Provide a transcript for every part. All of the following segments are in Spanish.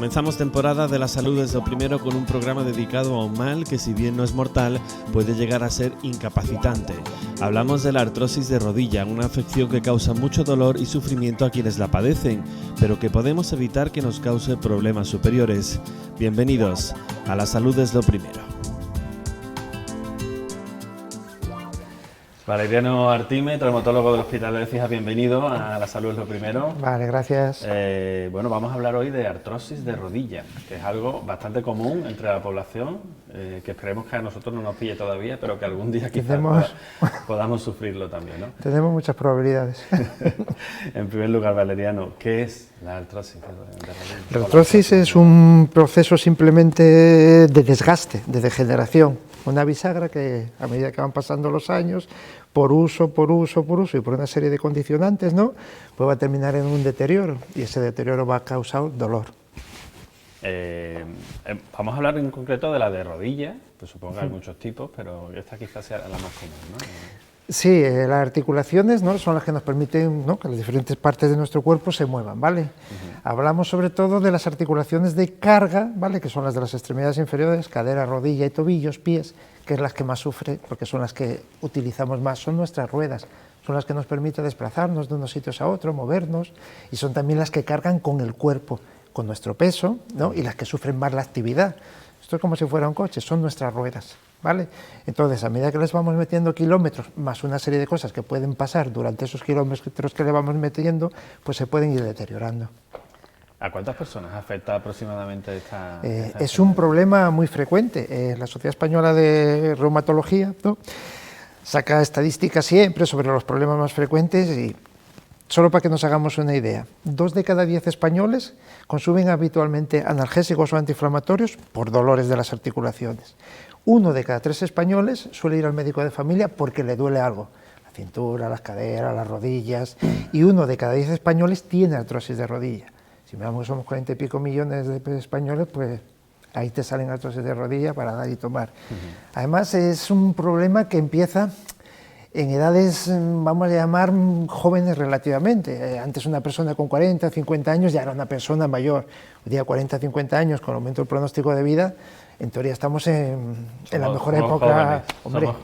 Comenzamos temporada de la salud desde lo primero con un programa dedicado a un mal que, si bien no es mortal, puede llegar a ser incapacitante. Hablamos de la artrosis de rodilla, una afección que causa mucho dolor y sufrimiento a quienes la padecen, pero que podemos evitar que nos cause problemas superiores. Bienvenidos a la salud desde lo primero. Valeriano Artime, traumatólogo del Hospital de Écija, bienvenido a La Salud es lo primero. Vale, gracias. Bueno, vamos a hablar hoy de artrosis de rodilla, que es algo bastante común entre la población, que esperemos que a nosotros no nos pille todavía, pero que algún día quizás podamos sufrirlo también, ¿no? Tenemos muchas probabilidades. En primer lugar, Valeriano, ¿qué es la artrosis de rodilla? La artrosis es un proceso simplemente de desgaste, de degeneración. Una bisagra que, a medida que van pasando los años, por uso y por una serie de condicionantes, ¿no?, pues va a terminar en un deterioro, y ese deterioro va a causar dolor. Vamos a hablar en concreto de la de rodilla, pues supongo que hay muchos tipos, pero esta quizás sea la más común, ¿no? Sí, las articulaciones, ¿no?, son las que nos permiten, ¿no?, que las diferentes partes de nuestro cuerpo se muevan, ¿vale? Hablamos sobre todo de las articulaciones de carga, ¿vale?, que son las de las extremidades inferiores, cadera, rodilla y tobillos, pies, que es las que más sufre, porque son las que utilizamos más, son nuestras ruedas, son las que nos permiten desplazarnos de unos sitios a otros, movernos, y son también las que cargan con el cuerpo, con nuestro peso, ¿no?, y las que sufren más la actividad. Esto es como si fuera un coche, son nuestras ruedas, ¿vale? Entonces, a medida que les vamos metiendo kilómetros, más una serie de cosas que pueden pasar durante esos kilómetros que le vamos metiendo, pues se pueden ir deteriorando. ¿A cuántas personas afecta aproximadamente esta es un problema muy frecuente. La Sociedad Española de Reumatología, ¿no?, saca estadísticas siempre sobre los problemas más frecuentes y, solo para que nos hagamos una idea, 2 de cada 10 españoles consumen habitualmente analgésicos o antiinflamatorios por dolores de las articulaciones. 1 de cada 3 españoles suele ir al médico de familia porque le duele algo, la cintura, las caderas, las rodillas, y 1 de cada 10 españoles tiene artrosis de rodilla. Si miramos que somos 40 y pico millones de españoles, pues ahí te salen artrosis de rodilla para dar y tomar. Además, es un problema que empieza en edades, vamos a llamar, jóvenes relativamente. Antes una persona con 40, 50 años ya era una persona mayor. Hoy día 40, 50 años, con el aumento del pronóstico de vida, en teoría estamos en la mejor época,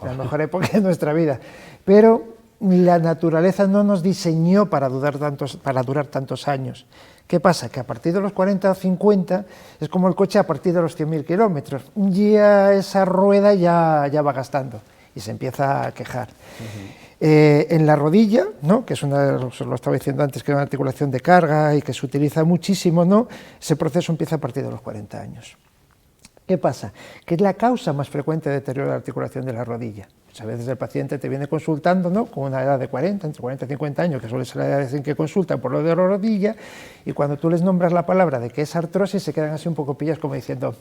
la mejor época de nuestra vida. Pero la naturaleza no nos diseñó para durar tantos años. ¿Qué pasa? Que a partir de los 40 o 50 es como el coche a partir de los 100.000 kilómetros. Ya esa rueda ya va gastando y se empieza a quejar. En la rodilla, ¿no?, que es lo estaba diciendo antes, que es una articulación de carga y que se utiliza muchísimo, ¿no?, ese proceso empieza a partir de los 40 años. ¿Qué pasa? Que es la causa más frecuente de deterioro de la articulación de la rodilla. Muchas veces el paciente te viene consultando, ¿no?, con una edad de 40, entre 40 y 50 años, que suele ser la edad en que consultan por lo de la rodilla, y cuando tú les nombras la palabra de que es artrosis, se quedan así un poco pillas como diciendo,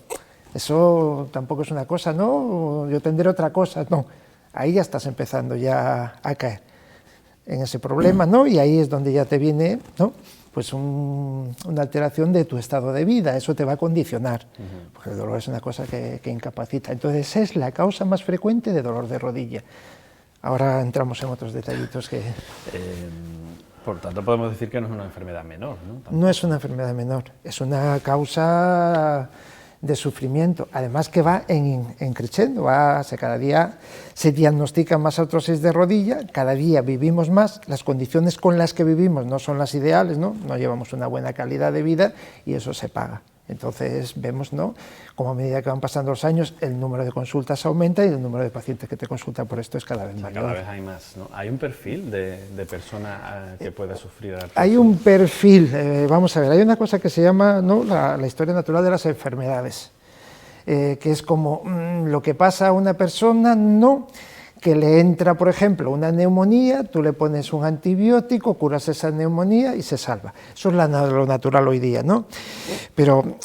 eso tampoco es una cosa, ¿no?, yo tendré otra cosa, no. Ahí ya estás empezando ya a caer en ese problema, ¿no?, y ahí es donde ya te viene, ¿no?, pues una alteración de tu estado de vida, eso te va a condicionar, porque el dolor es una cosa que incapacita. Entonces es la causa más frecuente de dolor de rodilla. Ahora entramos en otros detallitos que... por tanto, podemos decir que no es una enfermedad menor, ¿no? Tampoco. No es una enfermedad menor, es una causa de sufrimiento, además que va en creciendo, cada día se diagnostica más artrosis de rodilla, cada día vivimos más, las condiciones con las que vivimos no son las ideales, no llevamos una buena calidad de vida y eso se paga. Entonces vemos, ¿no?, como a medida que van pasando los años el número de consultas aumenta y el número de pacientes que te consultan por esto es cada vez mayor. Cada vez hay más, ¿no? ¿Hay un perfil de persona que pueda sufrir artrosis? Hay un perfil, vamos a ver, hay una cosa que se llama, ¿no?, la historia natural de las enfermedades, que es como lo que pasa a una persona, ¿no?, que le entra, por ejemplo, una neumonía, tú le pones un antibiótico, curas esa neumonía y se salva. Eso es lo natural hoy día, ¿no? Pero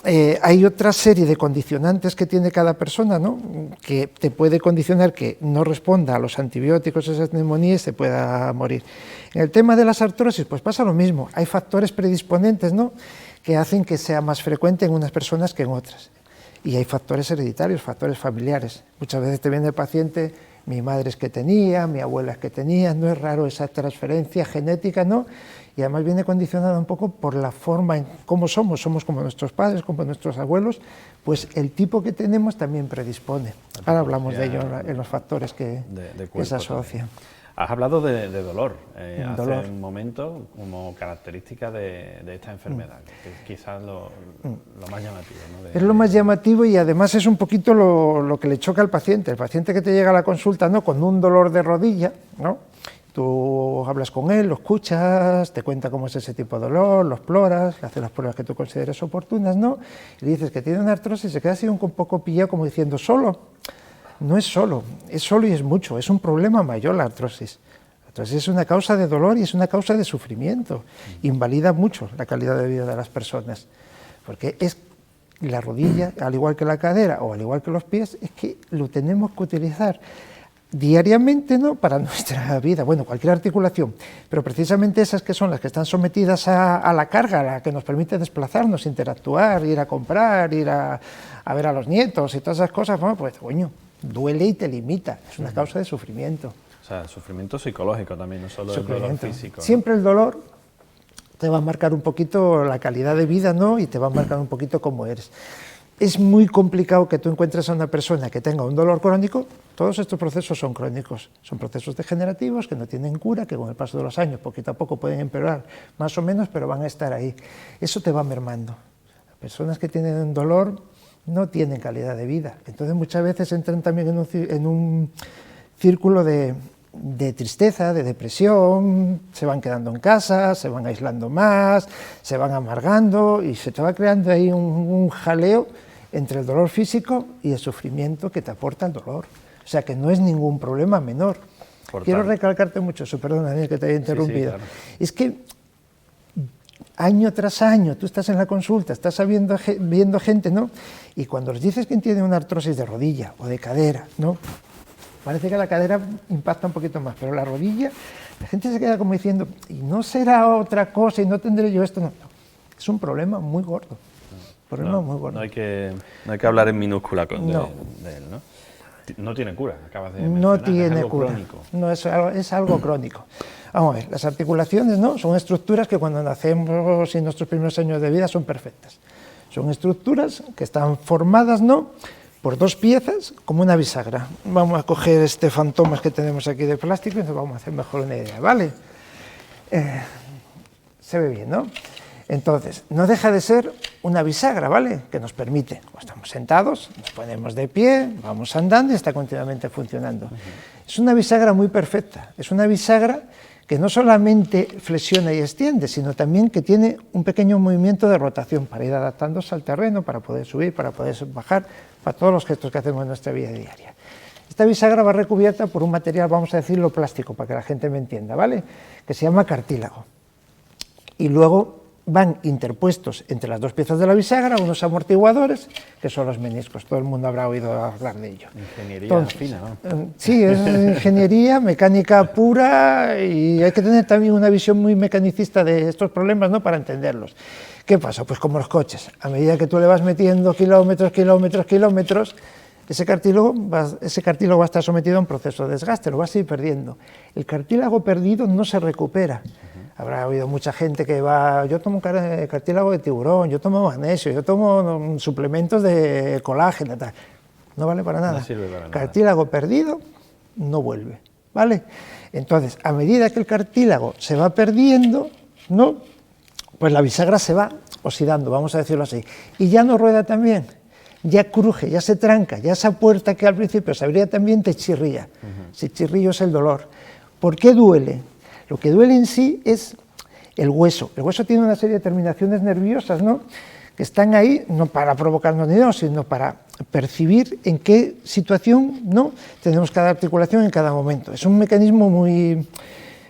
hay otra serie de condicionantes que tiene cada persona, ¿no?, que te puede condicionar que no responda a los antibióticos a esas neumonías y se pueda morir. En el tema de las artrosis, pues pasa lo mismo. Hay factores predisponentes, ¿no?, que hacen que sea más frecuente en unas personas que en otras. Y hay factores hereditarios, factores familiares. Muchas veces te viene el paciente Mi madre es que tenía, mi abuela es que tenía, no es raro esa transferencia genética, ¿no? Y además viene condicionada un poco por la forma en cómo somos como nuestros padres, como nuestros abuelos, pues el tipo que tenemos también predispone. Ahora hablamos de ello en los factores que se asocian. Has hablado de dolor Dolor. hace un momento como característica de esta enfermedad, que quizás lo más llamativo, ¿no? Es lo más llamativo y además es un poquito lo que le choca al paciente. El paciente que te llega a la consulta, ¿no?, con un dolor de rodilla, ¿no? Tú hablas con él, lo escuchas, te cuenta cómo es ese tipo de dolor, lo exploras, le haces las pruebas que tú consideres oportunas, ¿no? Y le dices que tiene una artrosis y se queda así un poco pillado como diciendo, ¿solo? No es solo y es mucho, es un problema mayor la artrosis. La artrosis es una causa de dolor y es una causa de sufrimiento, invalida mucho la calidad de vida de las personas, porque es la rodilla, al igual que la cadera o al igual que los pies, es que lo tenemos que utilizar diariamente, ¿no?, para nuestra vida, bueno, cualquier articulación, pero precisamente esas que son las que están sometidas a la carga, la que nos permite desplazarnos, interactuar, ir a comprar, ir a ver a los nietos y todas esas cosas, bueno, pues, coño, duele y te limita, es una causa de sufrimiento. O sea, sufrimiento psicológico también, no solo el dolor físico, ¿no? Siempre el dolor te va a marcar un poquito la calidad de vida, ¿no?, y te va a marcar un poquito cómo eres. Es muy complicado que tú encuentres a una persona que tenga un dolor crónico. Todos estos procesos son crónicos, son procesos degenerativos que no tienen cura, que con el paso de los años poquito a poco pueden empeorar más o menos, pero van a estar ahí. Eso te va mermando. Las personas que tienen dolor no tienen calidad de vida, entonces muchas veces entran también en un círculo de tristeza, de depresión, se van quedando en casa, se van aislando más, se van amargando y se te va creando ahí un jaleo entre el dolor físico y el sufrimiento que te aporta el dolor. O sea que no es ningún problema menor. Quiero recalcarte mucho eso, perdona Daniel que te haya interrumpido. Sí, claro. Es que año tras año tú estás en la consulta, estás viendo gente, ¿no? Y cuando les dices que tiene una artrosis de rodilla o de cadera, ¿no?, parece que la cadera impacta un poquito más, pero la rodilla, la gente se queda como diciendo, ¿y no será otra cosa y no tendré yo esto? No, no. Es un problema muy gordo. No hay que hablar en minúscula de él, ¿no? No tiene cura, acabas de mencionar. No tiene es algo cura. Crónico. No, es algo crónico. Vamos a ver, las articulaciones, ¿no?, son estructuras que cuando nacemos y en nuestros primeros años de vida son perfectas. Son estructuras que están formadas, ¿no?, por dos piezas, como una bisagra. Vamos a coger este fantomas que tenemos aquí de plástico y nos vamos a hacer mejor una idea, ¿vale? Se ve bien, ¿no? Entonces, no deja de ser una bisagra, ¿vale?, que nos permite, cuando estamos sentados, nos ponemos de pie, vamos andando y está continuamente funcionando. Es una bisagra muy perfecta, es una bisagra que no solamente flexiona y extiende, sino también que tiene un pequeño movimiento de rotación para ir adaptándose al terreno, para poder subir, para poder bajar, para todos los gestos que hacemos en nuestra vida diaria. Esta bisagra va recubierta por un material, vamos a decirlo plástico, para que la gente me entienda, ¿vale?, que se llama cartílago. Y luego van interpuestos entre las dos piezas de la bisagra unos amortiguadores, que son los meniscos. Todo el mundo habrá oído hablar de ello. Ingeniería fina, ¿no? Sí, es ingeniería, mecánica pura, y hay que tener también una visión muy mecanicista de estos problemas, ¿no?, para entenderlos. ¿Qué pasa? Pues como los coches, a medida que tú le vas metiendo kilómetros, ese cartílago va a estar sometido a un proceso de desgaste, lo vas a ir perdiendo. El cartílago perdido no se recupera. Habrá oído mucha gente que yo tomo cartílago de tiburón, yo tomo magnesio, yo tomo suplementos de colágeno, tal. No vale para nada. No sirve para nada. Cartílago perdido no vuelve, ¿vale? Entonces, a medida que el cartílago se va perdiendo, ¿no?, pues la bisagra se va oxidando, vamos a decirlo así, y ya no rueda tan bien, ya cruje, ya se tranca, ya esa puerta que al principio se abría también te chirría. Si chirrillo es el dolor. ¿Por qué duele? Lo que duele en sí es el hueso. El hueso tiene una serie de terminaciones nerviosas, ¿no?, que están ahí no para provocarnos ni no, sino para percibir en qué situación, ¿no?, tenemos cada articulación en cada momento. Es un mecanismo muy,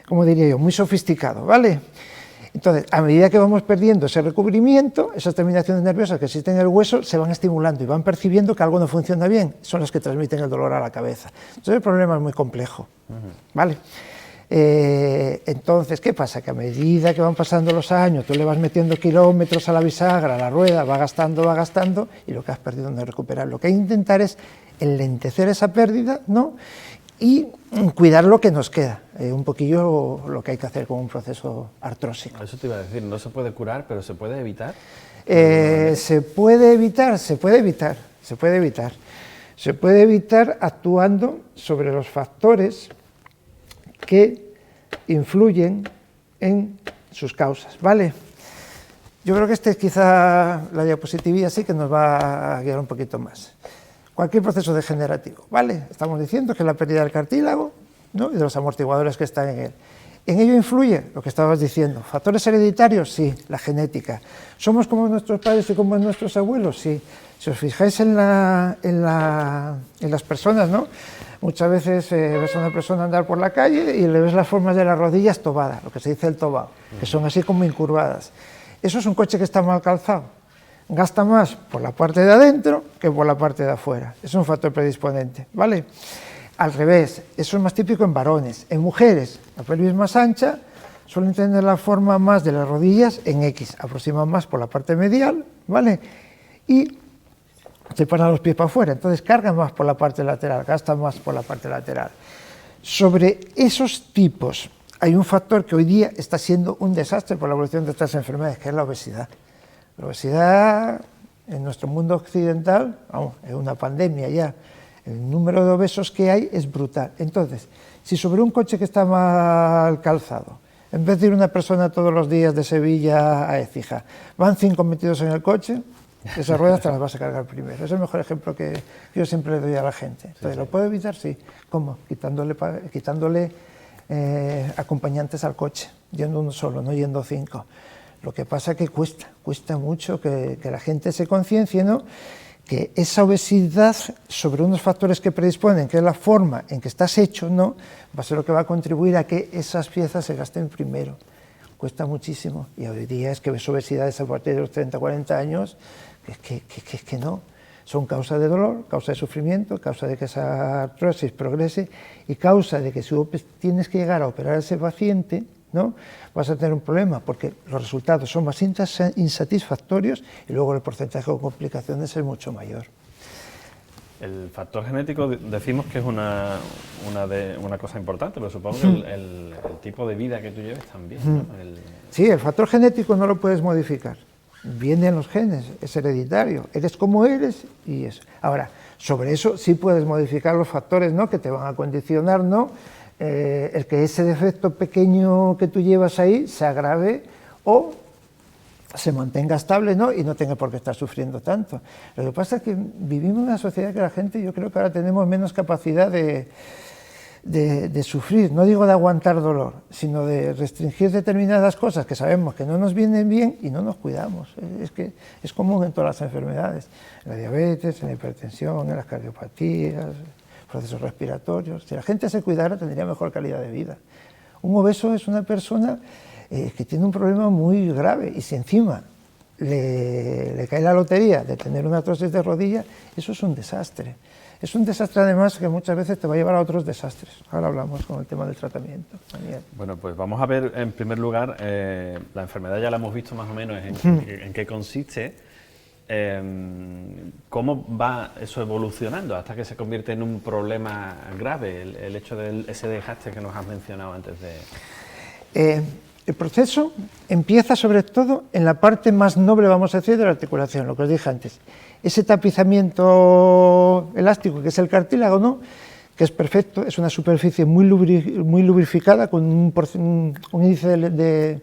¿cómo diría yo?, muy sofisticado, ¿vale? Entonces, a medida que vamos perdiendo ese recubrimiento, esas terminaciones nerviosas que existen en el hueso se van estimulando y van percibiendo que algo no funciona bien, son las que transmiten el dolor a la cabeza. Entonces el problema es muy complejo, ¿vale? Entonces, ¿qué pasa? Que a medida que van pasando los años, tú le vas metiendo kilómetros a la bisagra, a la rueda, va gastando, y lo que has perdido no es recuperar. Lo que hay que intentar es enlentecer esa pérdida, ¿no?, y cuidar lo que nos queda, un poquillo lo que hay que hacer con un proceso artrósico. Eso te iba a decir, no se puede curar, pero ¿se puede evitar? Se puede evitar actuando sobre los factores que influyen en sus causas, ¿vale? Yo creo que quizá la diapositiva sí que nos va a guiar un poquito más. Cualquier proceso degenerativo, ¿vale? Estamos diciendo que la pérdida del cartílago, ¿no?, y de los amortiguadores que están en él. ¿En ello influye lo que estabas diciendo? ¿Factores hereditarios? Sí, la genética. ¿Somos como nuestros padres y como nuestros abuelos? Sí. Si os fijáis en las personas, ¿no?, muchas veces ves a una persona andar por la calle y le ves las formas de las rodillas tobadas, lo que se dice el tobao, que son así como incurvadas. Eso es un coche que está mal calzado. Gasta más por la parte de adentro que por la parte de afuera. Es un factor predisponente, ¿vale? Al revés, eso es más típico en varones. En mujeres, la pelvis más ancha, suelen tener la forma más de las rodillas en X, aproximan más por la parte medial, ¿vale? Y se paran los pies para afuera, entonces cargan más por la parte lateral, gastan más por la parte lateral. Sobre esos tipos hay un factor que hoy día está siendo un desastre por la evolución de estas enfermedades, que es la obesidad. La obesidad en nuestro mundo occidental, vamos, es una pandemia ya. El número de obesos que hay es brutal. Entonces, si sobre un coche que está mal calzado, en vez de ir una persona todos los días de Sevilla a Écija, van 5 metidos en el coche, esas ruedas te las vas a cargar primero. Es el mejor ejemplo que yo siempre le doy a la gente. Entonces, ¿lo puedo evitar? Sí. ¿Cómo? Quitándole acompañantes al coche, yendo uno solo, no yendo 5. Lo que pasa es que cuesta mucho que la gente se conciencie, ¿no?, que esa obesidad sobre unos factores que predisponen, que es la forma en que estás hecho, ¿no?, va a ser lo que va a contribuir a que esas piezas se gasten primero. Cuesta muchísimo, y hoy día es que ves obesidades a partir de los 30, 40 años, que no, son causa de dolor, causa de sufrimiento, causa de que esa artrosis progrese y causa de que si tienes que llegar a operar a ese paciente, ¿no?, vas a tener un problema porque los resultados son más insatisfactorios y luego el porcentaje de complicaciones es mucho mayor. El factor genético decimos que es una cosa importante, pero supongo que el tipo de vida que tú lleves también, ¿no? Sí, el factor genético no lo puedes modificar, viene en los genes, es hereditario, eres como eres y eso. Ahora, sobre eso sí puedes modificar los factores, ¿no?, que te van a condicionar, ¿no?, el que ese defecto pequeño que tú llevas ahí se agrave o se mantenga estable, ¿no?, y no tenga por qué estar sufriendo tanto. Lo que pasa es que vivimos en una sociedad que la gente, yo creo que ahora tenemos menos capacidad de sufrir, no digo de aguantar dolor, sino de restringir determinadas cosas que sabemos que no nos vienen bien y no nos cuidamos. Es que es común en todas las enfermedades, en la diabetes, en la hipertensión, en las cardiopatías, procesos respiratorios. Si la gente se cuidara, tendría mejor calidad de vida. Un obeso es una persona que tiene un problema muy grave y si encima le cae la lotería de tener una artrosis de rodilla, eso es un desastre. Es un desastre además que muchas veces te va a llevar a otros desastres. Ahora hablamos con el tema del tratamiento. Daniel. Bueno, pues vamos a ver en primer lugar, la enfermedad ya la hemos visto más o menos en qué consiste. ¿Cómo va eso evolucionando hasta que se convierte en un problema grave, el hecho de ese desgaste que nos has mencionado antes de...? El proceso empieza sobre todo en la parte más noble, vamos a decir, de la articulación, lo que os dije antes. Ese tapizamiento elástico que es el cartílago, ¿no?, que es perfecto, es una superficie muy lubrificada con un índice de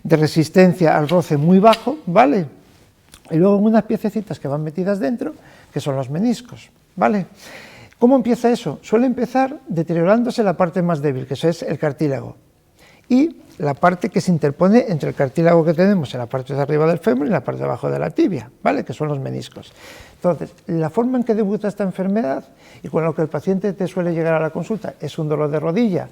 resistencia al roce muy bajo, ¿vale? Y luego unas piececitas que van metidas dentro, que son los meniscos, ¿vale? ¿Cómo empieza eso? Suele empezar deteriorándose la parte más débil, que eso es el cartílago, y la parte que se interpone entre el cartílago que tenemos en la parte de arriba del fémur y la parte de abajo de la tibia, ¿vale?, que son los meniscos. Entonces, la forma en que debuta esta enfermedad y con lo que el paciente te suele llegar a la consulta es un dolor de rodilla,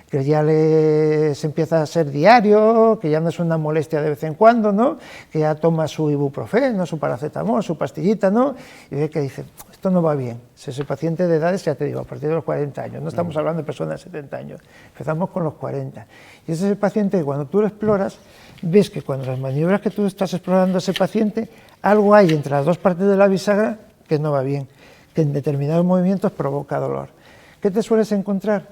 que ya se empieza a ser diario, que ya no es una molestia de vez en cuando, ¿no?, que ya toma su ibuprofeno, su paracetamol, su pastillita, ¿no?, y ve que dice, esto no va bien. Si ese paciente de edades, ya te digo, a partir de los 40 años, no estamos hablando de personas de 70 años, empezamos con los 40. Y ese es el paciente que cuando tú lo exploras, ves que cuando las maniobras que tú estás explorando a ese paciente, algo hay entre las dos partes de la bisagra que no va bien, que en determinados movimientos provoca dolor. ¿Qué te sueles encontrar?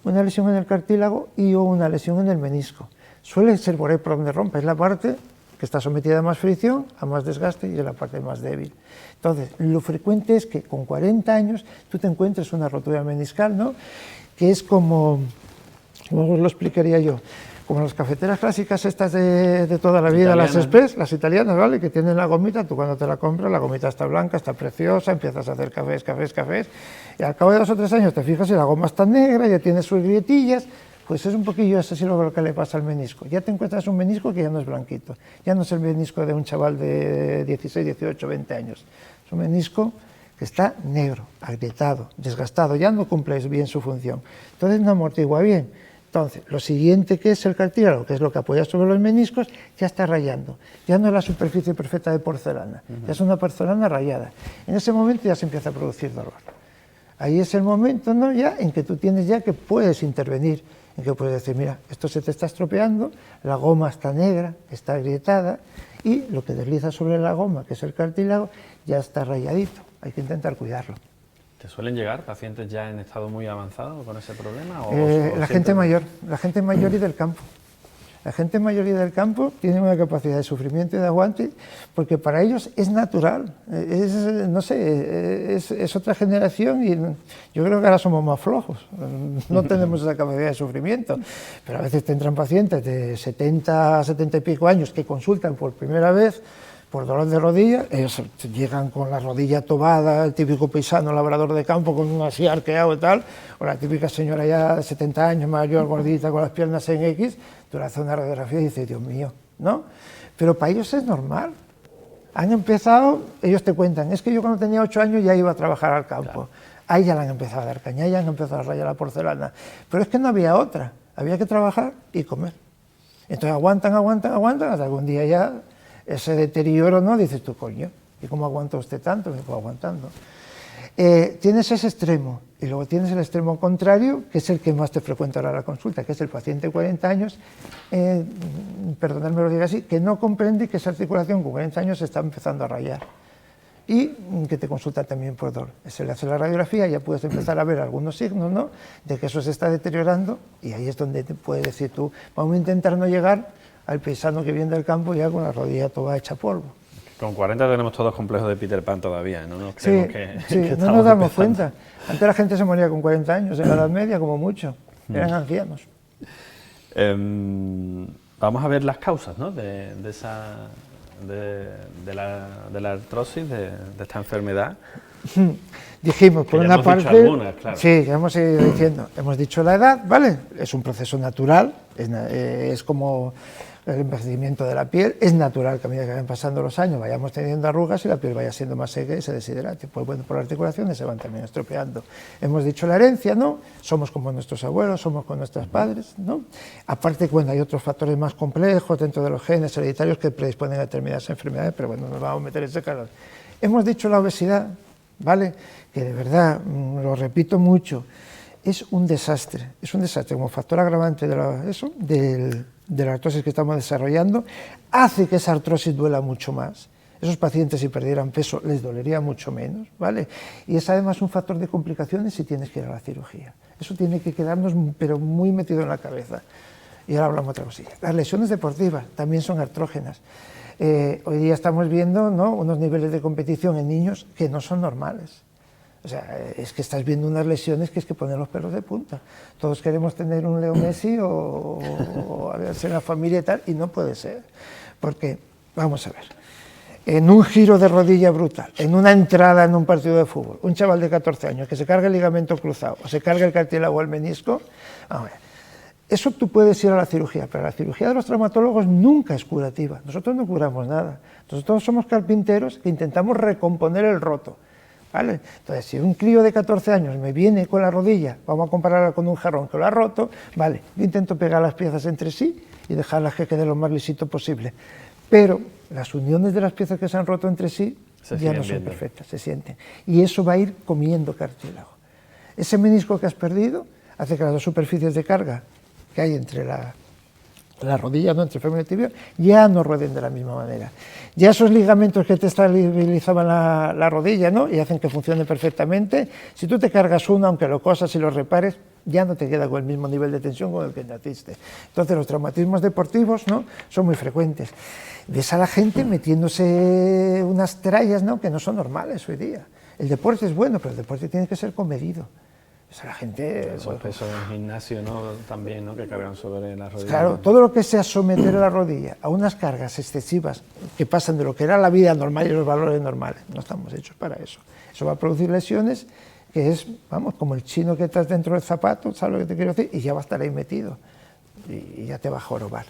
Una lesión en el cartílago o una lesión en el menisco. Suele ser por ahí por donde rompe, es la parte que está sometida a más fricción, a más desgaste y es la parte más débil. Entonces, lo frecuente es que con 40 años tú te encuentres una rotura meniscal, ¿no? Que es como os lo explicaría yo, como las cafeteras clásicas estas de toda la vida, las express, las italianas, ¿vale? Que tienen la gomita, tú cuando te la compras, la gomita está blanca, está preciosa, empiezas a hacer cafés, y al cabo de 2 o 3 años te fijas y la goma está negra, ya tiene sus grietillas, pues es un poquillo eso sí lo que le pasa al menisco. Ya te encuentras un menisco que ya no es blanquito, ya no es el menisco de un chaval de 16, 18, 20 años, es un menisco que está negro, agrietado, desgastado, ya no cumple bien su función, entonces no amortigua bien. Entonces, lo siguiente que es el cartílago, que es lo que apoya sobre los meniscos, ya está rayando. Ya no es la superficie perfecta de porcelana, ya es una porcelana rayada. En ese momento ya se empieza a producir dolor. Ahí es el momento, ¿no?, ya en que tú tienes ya que puedes intervenir, en que puedes decir, mira, esto se te está estropeando, la goma está negra, está agrietada, y lo que desliza sobre la goma, que es el cartílago, ya está rayadito. Hay que intentar cuidarlo. ¿Te suelen llegar pacientes ya en estado muy avanzado con ese problema? La gente mayor y del campo. La gente mayor y del campo tiene una capacidad de sufrimiento y de aguante porque para ellos es natural, no sé, es otra generación y yo creo que ahora somos más flojos, no tenemos esa capacidad de sufrimiento, pero a veces tendrán pacientes de 70, 70 y pico años que consultan por primera vez por dolor de rodilla, ellos llegan con la rodilla tobada, el típico paisano labrador de campo con un así arqueado y tal, o la típica señora ya de 70 años, mayor, gordita, con las piernas en X, tú le haces una radiografía y dices, Dios mío, ¿no? Pero para ellos es normal. Han empezado, ellos te cuentan, es que yo cuando tenía 8 años ya iba a trabajar al campo. Claro. Ahí ya le han empezado a dar caña, ya han empezado a rayar la porcelana. Pero es que no había otra, había que trabajar y comer. Entonces aguantan, hasta algún día ya ese deterioro, ¿no? Dices tú, coño, ¿y cómo aguanta usted tanto? Me puedo aguantando. Tienes ese extremo, y luego tienes el extremo contrario, que es el que más te frecuenta ahora la consulta, que es el paciente de 40 años, perdonadme lo diga así, que no comprende que esa articulación con 40 años se está empezando a rayar, y que te consulta también por dolor. Se le hace la radiografía, ya puedes empezar a ver algunos signos, ¿no?, de que eso se está deteriorando, y ahí es donde te puedes decir tú, vamos a intentar no llegar al paisano que viene del campo ya con la rodilla toda hecha polvo. Con 40 tenemos todos complejos de Peter Pan todavía, ¿no? Sí, no nos damos cuenta. Antes la gente se moría con 40 años, en la Edad Media como mucho, eran ancianos. Vamos a ver las causas, ¿no?, de la artrosis, de esta enfermedad. Dijimos, por una parte, algunas, claro. Sí, ya hemos ido diciendo, hemos dicho la edad, ¿vale? Es un proceso natural, es como el envejecimiento de la piel, es natural que a medida que vayan pasando los años vayamos teniendo arrugas y la piel vaya siendo más seca y se deshidrate, pues bueno, por articulaciones se van también estropeando. Hemos dicho la herencia, ¿no? Somos como nuestros abuelos, somos como nuestros padres, ¿no? Aparte, bueno, hay otros factores más complejos dentro de los genes hereditarios que predisponen a determinadas enfermedades, pero bueno, nos vamos a meter en ese calor. Hemos dicho la obesidad, ¿vale?, que de verdad, lo repito mucho, es un desastre como factor agravante de la artrosis que estamos desarrollando, hace que esa artrosis duela mucho más. Esos pacientes, si perdieran peso, les dolería mucho menos, ¿vale? Y es además un factor de complicaciones si tienes que ir a la cirugía. Eso tiene que quedarnos, pero muy metido en la cabeza. Y ahora hablamos de otra cosilla. Las lesiones deportivas también son artrógenas. Hoy día estamos viendo, ¿no?, unos niveles de competición en niños que no son normales. O sea, es que estás viendo unas lesiones que es que ponen los pelos de punta. Todos queremos tener un Leo Messi o ser una familia y tal, y no puede ser. Porque, vamos a ver, en un giro de rodilla brutal, en una entrada en un partido de fútbol, un chaval de 14 años que se carga el ligamento cruzado o se carga el cartílago o el menisco, vamos a ver, eso tú puedes ir a la cirugía, pero la cirugía de los traumatólogos nunca es curativa. Nosotros no curamos nada. Nosotros somos carpinteros que intentamos recomponer el roto. ¿Vale? Entonces, si un crío de 14 años me viene con la rodilla, vamos a compararla con un jarrón que lo ha roto, vale, yo intento pegar las piezas entre sí y dejarlas que quede lo más lisito posible. Pero las uniones de las piezas que se han roto entre sí ya no son perfectas, se sienten. Y eso va a ir comiendo cartílago. Ese menisco que has perdido hace que las dos superficies de carga que hay entre la la rodilla, ¿no? Entre el fémur y el tibia, ya no rueden de la misma manera. Ya esos ligamentos que te estabilizaban la rodilla, ¿no? Y hacen que funcione perfectamente, si tú te cargas uno, aunque lo cosas y lo repares, ya no te queda con el mismo nivel de tensión con el que naciste. Entonces los traumatismos deportivos, ¿no? Son muy frecuentes. Ves a la gente metiéndose unas trallas, ¿no? Que no son normales hoy día. El deporte es bueno, pero el deporte tiene que ser comedido. O sea, la gente... Esos pesos en el gimnasio, ¿no? También, ¿no? Que cargan sobre la rodilla. Claro, todo lo que sea someter a la rodilla a unas cargas excesivas que pasan de lo que era la vida normal y los valores normales, no estamos hechos para eso. Eso va a producir lesiones que es, vamos, como el chino que estás dentro del zapato, ¿sabes lo que te quiero decir? Y ya va a estar ahí metido y ya te va a jorobar.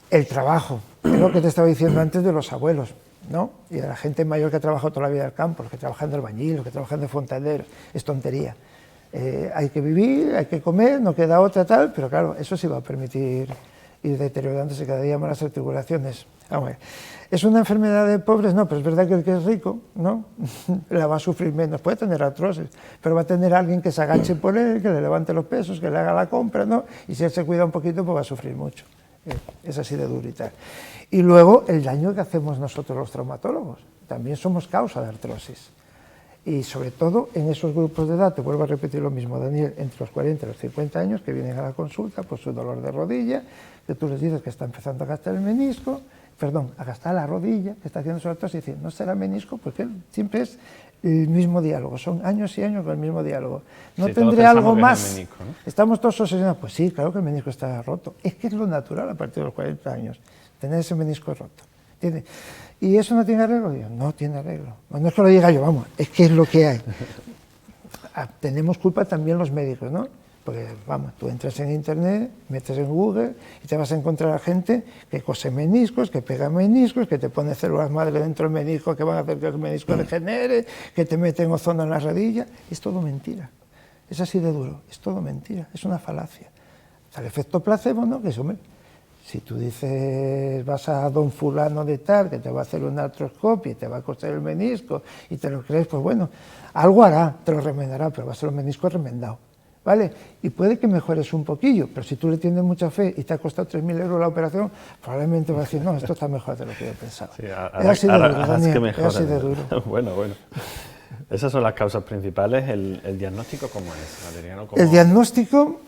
El trabajo, es lo que te estaba diciendo antes de los abuelos, ¿no? Y de la gente mayor que ha trabajado toda la vida en el campo, los que trabajan de albañil, los que trabajan de fontaneros, es tontería. Hay que vivir, hay que comer, no queda otra tal, pero claro, eso sí va a permitir ir deteriorándose cada día más las articulaciones. Vamos a ver. ¿Es una enfermedad de pobres? No, pero es verdad que el que es rico, ¿no? La va a sufrir menos, puede tener artrosis, pero va a tener alguien que se agache por él, que le levante los pesos, que le haga la compra, ¿no? Y si él se cuida un poquito, pues va a sufrir mucho. Es así de duro y tal. Y luego el daño que hacemos nosotros los traumatólogos, también somos causa de artrosis. Y sobre todo en esos grupos de edad, te vuelvo a repetir lo mismo, Daniel, entre los 40 y los 50 años, que vienen a la consulta por su dolor de rodilla, que tú les dices que está empezando a gastar el menisco, perdón, a gastar la rodilla, que está haciendo su artrosis, y dicen, no será menisco, porque siempre es el mismo diálogo, son años y años con el mismo diálogo. No sí, tendré algo más. Menisco, ¿no? Estamos todos obsesionados, pues sí, claro que el menisco está roto. Es que es lo natural a partir de los 40 años, tener ese menisco roto. ¿Entiendes? ¿Y eso no tiene arreglo? Digo, no tiene arreglo. No es que lo diga yo, vamos, es que es lo que hay. Tenemos culpa también los médicos, ¿no? Porque, vamos, tú entras en internet, metes en Google y te vas a encontrar a gente que cose meniscos, que pega meniscos, que te pone células madre dentro del menisco que van a hacer que el menisco degenere, que te meten ozono en la rodilla. Es todo mentira. Es así de duro, es todo mentira, es una falacia. O sea, el efecto placebo, ¿no? Que es, hombre, si tú dices, vas a don fulano de tal, que te va a hacer una artroscopia y te va a coser el menisco y te lo crees, pues bueno, algo hará, te lo remendará, pero va a ser un menisco remendado, ¿vale? Y puede que mejores un poquillo, pero si tú le tienes mucha fe y te ha costado 3.000 euros la operación, probablemente va a decir, no, esto está mejor de lo que yo pensaba. Sí, es así de duro, Daniel, es así de duro. Bueno. Esas son las causas principales. ¿El diagnóstico cómo es, Adriano? El diagnóstico,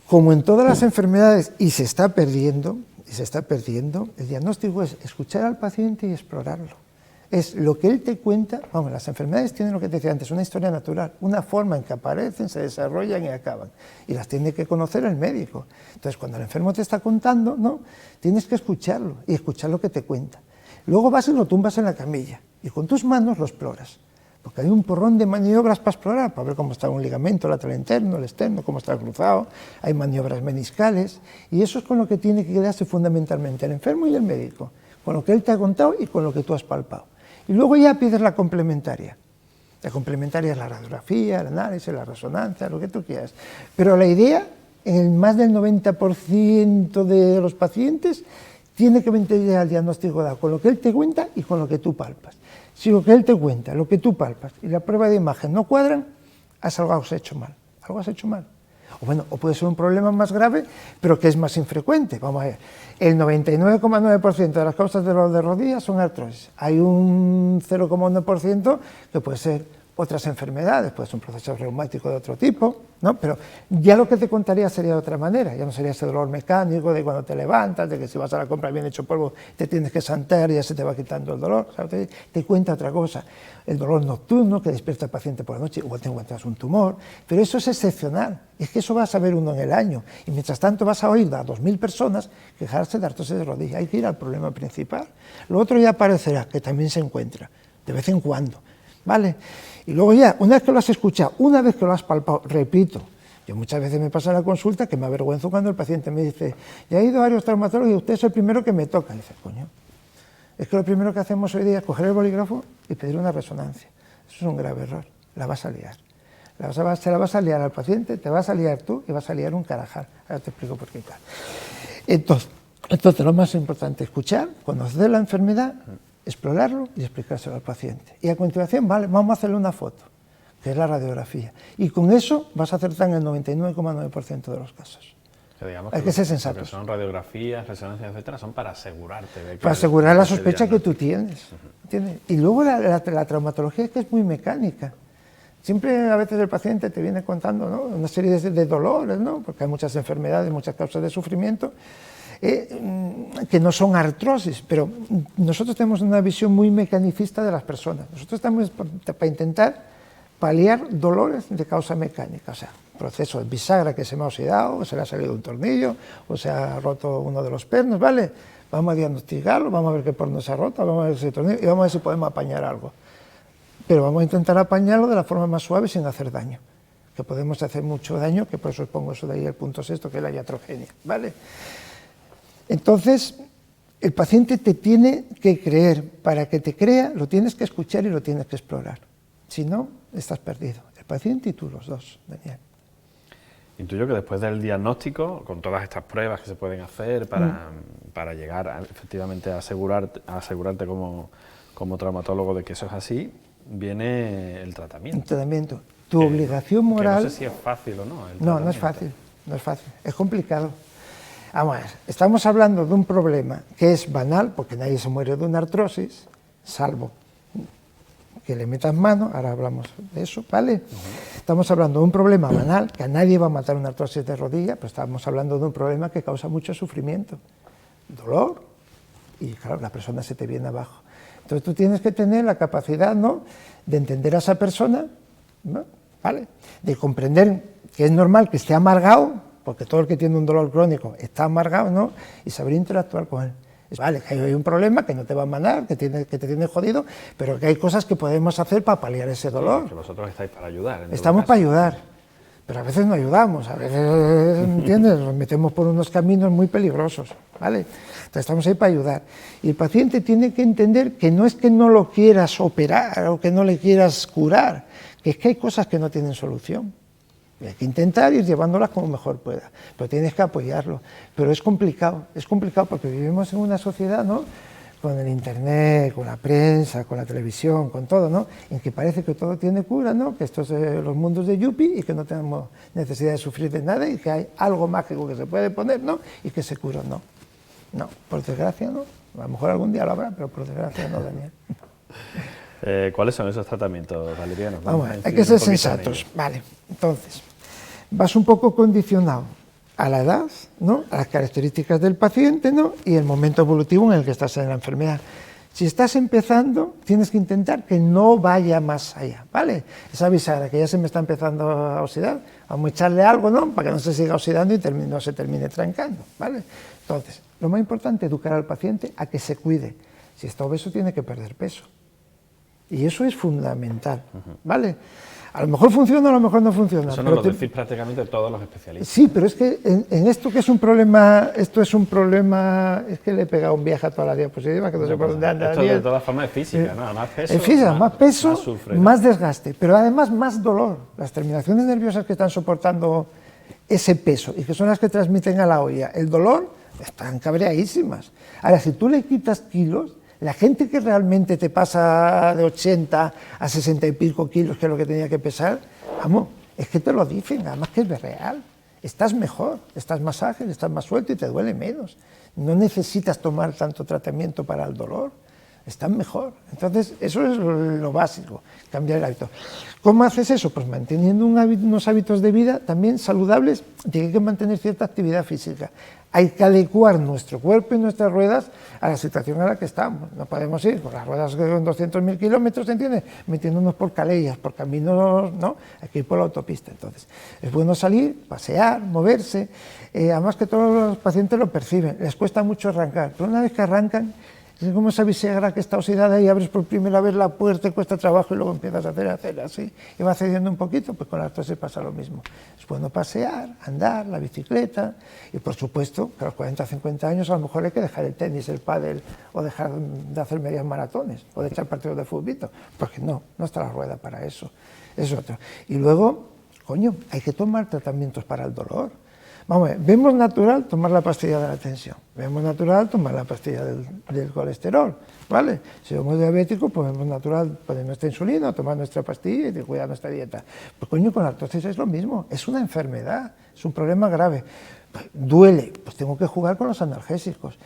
como en todas las enfermedades, y se está perdiendo, el diagnóstico es escuchar al paciente y explorarlo. Es lo que él te cuenta, vamos, las enfermedades tienen lo que te decía antes, una historia natural, una forma en que aparecen, se desarrollan y acaban. Y las tiene que conocer el médico. Entonces, cuando el enfermo te está contando, ¿no? Tienes que escucharlo y escuchar lo que te cuenta. Luego vas y lo tumbas en la camilla y con tus manos lo exploras. Porque hay un porrón de maniobras para explorar, para ver cómo está un ligamento lateral interno, el externo, cómo está cruzado, hay maniobras meniscales, y eso es con lo que tiene que quedarse fundamentalmente el enfermo y el médico, con lo que él te ha contado y con lo que tú has palpado. Y luego ya pides la complementaria. La complementaria es la radiografía, el análisis, la resonancia, lo que tú quieras. Pero la idea, en más del 90% de los pacientes, tiene que venir al diagnóstico dado con lo que él te cuenta y con lo que tú palpas. Si lo que él te cuenta, lo que tú palpas y la prueba de imagen no cuadran, algo has hecho mal, algo has hecho mal. O bueno, o puede ser un problema más grave, pero que es más infrecuente. Vamos a ver, el 99,9% de las causas de dolor de rodillas son artrosis. Hay un 0,1% que puede ser otras enfermedades, puede ser un proceso reumático de otro tipo, ¿no? Pero ya lo que te contaría sería de otra manera, ya no sería ese dolor mecánico de cuando te levantas, de que si vas a la compra bien hecho polvo te tienes que santar y ya se te va quitando el dolor, ¿sabes? Te cuenta otra cosa, el dolor nocturno que despierta al paciente por la noche, igual te encuentras un tumor, pero eso es excepcional, es que eso vas a ver uno en el año, y mientras tanto vas a oír a 2.000 personas quejarse de artrosis de rodilla, hay que ir al problema principal. Lo otro ya aparecerá, que también se encuentra, de vez en cuando, ¿vale? Y luego ya, una vez que lo has escuchado, una vez que lo has palpado, repito, yo muchas veces me pasa en la consulta que me avergüenzo cuando el paciente me dice, ya he ido a varios traumatólogos y usted es el primero que me toca. Y dice, coño, es que lo primero que hacemos hoy día es coger el bolígrafo y pedir una resonancia. Eso es un grave error, la vas a liar. Se la vas a liar al paciente, te vas a liar tú y vas a liar un carajal. Ahora te explico por qué tal. Entonces, lo más importante, escuchar, conocer la enfermedad, explorarlo y explicárselo al paciente. Y a continuación, vale, vamos a hacerle una foto, que es la radiografía. Y con eso vas a acertar en el 99,9% de los casos. Que digamos hay que ser lo que sensatos. son radiografías, resonancias, etcétera, son para asegurarte de que... Para asegurar la ese sospecha que tú diagnóstico. tienes. ¿Entiendes? Y luego la traumatología es que es muy mecánica. Siempre a veces el paciente te viene contando, ¿no?, una serie de dolores, ¿no?, porque hay muchas enfermedades, muchas causas de sufrimiento, que no son artrosis, pero nosotros tenemos una visión muy mecanicista de las personas. Nosotros estamos para intentar paliar dolores de causa mecánica, o sea, proceso de bisagra que se me ha oxidado, o se le ha salido un tornillo, o se ha roto uno de los pernos, ¿vale? Vamos a diagnosticarlo, vamos a ver qué porno se ha roto, vamos a ver ese tornillo y vamos a ver si podemos apañar algo. Pero vamos a intentar apañarlo de la forma más suave sin hacer daño, que podemos hacer mucho daño, que por eso pongo eso de ahí el punto sexto, que es la iatrogenia, ¿vale? Entonces, el paciente te tiene que creer. Para que te crea, lo tienes que escuchar y lo tienes que explorar. Si no, estás perdido. El paciente y tú, los dos, Daniel. Intuyo que después del diagnóstico, con todas estas pruebas que se pueden hacer para llegar efectivamente a asegurarte como traumatólogo de que eso es así, viene el tratamiento. El tratamiento. Tu obligación moral... Que no sé si es fácil o no. No, no es fácil, no es fácil, es complicado. Vamos a ver, estamos hablando de un problema que es banal, porque nadie se muere de una artrosis, salvo que le metas mano, ahora hablamos de eso, ¿vale? Estamos hablando de un problema banal, que a nadie va a matar una artrosis de rodilla, pero estamos hablando de un problema que causa mucho sufrimiento, dolor, y claro, la persona se te viene abajo. Entonces tú tienes que tener la capacidad, ¿no?, de entender a esa persona, ¿no?, ¿vale?, de comprender que es normal que esté amargado, porque todo el que tiene un dolor crónico está amargado, ¿no?, y saber interactuar con él. Vale, que hay un problema, que no te va a mandar, que te tiene jodido, pero que hay cosas que podemos hacer para paliar ese dolor. Sí, que vosotros estáis para ayudar. Estamos para ayudar, pero a veces no ayudamos, a veces, ¿entiendes?, nos metemos por unos caminos muy peligrosos, ¿vale? Entonces estamos ahí para ayudar. Y el paciente tiene que entender que no es que no lo quieras operar o que no le quieras curar, que es que hay cosas que no tienen solución. Hay que intentar ir llevándolas como mejor pueda, pero tienes que apoyarlo. Pero es complicado porque vivimos en una sociedad, ¿no?, con el internet, con la prensa, con la televisión, con todo, ¿no?, en que parece que todo tiene cura, ¿no?, que estos son los mundos de Yuppie y que no tenemos necesidad de sufrir de nada y que hay algo mágico que se puede poner, ¿no?, y que se cura. No, no, por desgracia no. A lo mejor algún día lo habrá, pero por desgracia no, Daniel. ¿Cuáles son esos tratamientos valerianos? Vamos, hay que ser sensatos. Vale, entonces, vas un poco condicionado a la edad, ¿no?, a las características del paciente, ¿no?, y el momento evolutivo en el que estás en la enfermedad. Si estás empezando, tienes que intentar que no vaya más allá, ¿vale? Esa bisagra que ya se me está empezando a oxidar, vamos a echarle algo, ¿no?, para que no se siga oxidando y no se termine trancando, ¿vale? Entonces, lo más importante es educar al paciente a que se cuide. Si está obeso, tiene que perder peso. Y eso es fundamental, ¿vale? A lo mejor funciona, a lo mejor no funciona. Eso nos lo decís prácticamente todos los especialistas. Sí, pero es que en esto que es un problema, es que le he pegado un viaje a toda la diapositiva, que no sé por dónde anda. Esto de todas formas es física, ¿no? Más peso, es física, más peso, más desgaste, pero además más dolor. Las terminaciones nerviosas que están soportando ese peso y que son las que transmiten a la olla el dolor, están cabreadísimas. Ahora, si tú le quitas kilos, la gente que realmente te pasa de 80 a 60 y pico kilos, que es lo que tenía que pesar, vamos, es que te lo dicen, además que es real. Estás mejor, estás más ágil, estás más suelto y te duele menos. No necesitas tomar tanto tratamiento para el dolor, estás mejor. Entonces, eso es lo básico, cambiar el hábito. ¿Cómo haces eso? Pues manteniendo unos hábitos de vida también saludables, hay que mantener cierta actividad física. Hay que adecuar nuestro cuerpo y nuestras ruedas a la situación en la que estamos. No podemos ir con las ruedas con 200.000 kilómetros, ¿entiendes?, metiéndonos por calellas, por caminos, ¿no? Hay que ir por la autopista. Entonces, es bueno salir, pasear, moverse. Además que todos los pacientes lo perciben, les cuesta mucho arrancar, pero una vez que arrancan, es como esa bisagra que está oxidada y abres por primera vez la puerta y cuesta trabajo y luego empiezas a hacer así y va cediendo un poquito, pues con la artrosis pasa lo mismo. Es bueno pasear, andar, la bicicleta y por supuesto que a los 40 o 50 años a lo mejor hay que dejar el tenis, el pádel o dejar de hacer medias maratones o de echar partidos de fútbol, porque no está la rueda para eso, es otro. Y luego, coño, hay que tomar tratamientos para el dolor. Vamos a ver, vemos natural tomar la pastilla de la tensión, vemos natural tomar la pastilla del colesterol, ¿vale? Si somos diabéticos, pues vemos natural poner nuestra insulina, tomar nuestra pastilla y cuidar nuestra dieta. Pues coño, con la artrosis es lo mismo, es una enfermedad, es un problema grave. Duele, pues tengo que jugar con los analgésicos.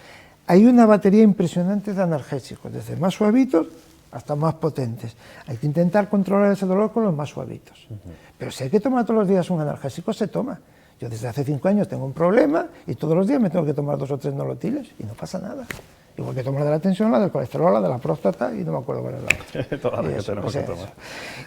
Hay una batería impresionante de analgésicos, desde más suavitos hasta más potentes. Hay que intentar controlar ese dolor con los más suavitos. Pero si hay que tomar todos los días un analgésico, se toma. Yo desde hace 5 años tengo un problema y todos los días me tengo que tomar 2 o 3 nolotiles y no pasa nada. Igual que tomo la de la tensión, la del colesterol, la de la próstata y no me acuerdo cuál es la otra. Todas las que tenemos que tomar.